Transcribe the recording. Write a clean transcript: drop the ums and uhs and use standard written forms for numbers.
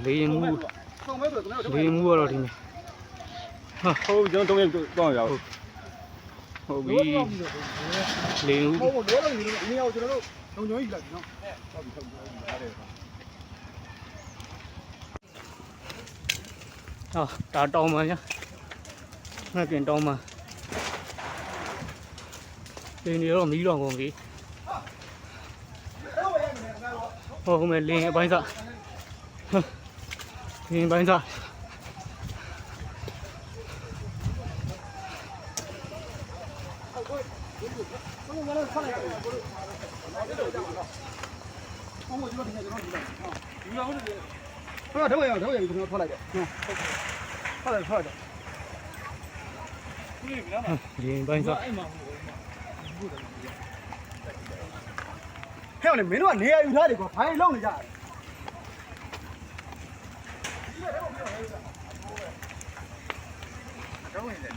လေရင်မှုကတော့ဒီနေ့ဟုတ်ကျွန်တော်3ရက်တော့ရောက်ဟုတ်ပြီလေရင်မှုဟုတ်တော့နေနေအောင်ကျွန်တော်တို့လုံချုံကြီးလိုက်ပြီနော်ဟုတ်ပြီဒါတောင်းပါညငါပြင်တောင်းပါလေနေတော့မီးတော့ကုန်ပြီဟုတ်မယ်လင်းအပိုင်းစားလင်းပိုင်းစားတော့ရကျွန်တော်ထွက်လိုက်တယ်ဟုတ်တယ်ထွက်တယ်လင်းပိုင်းစားဟဲ့လေမင်းတို့ကနေရာယူထားတယ်ကွာဘာလို့လုံနေကြလဲတော့ဝင်တယ်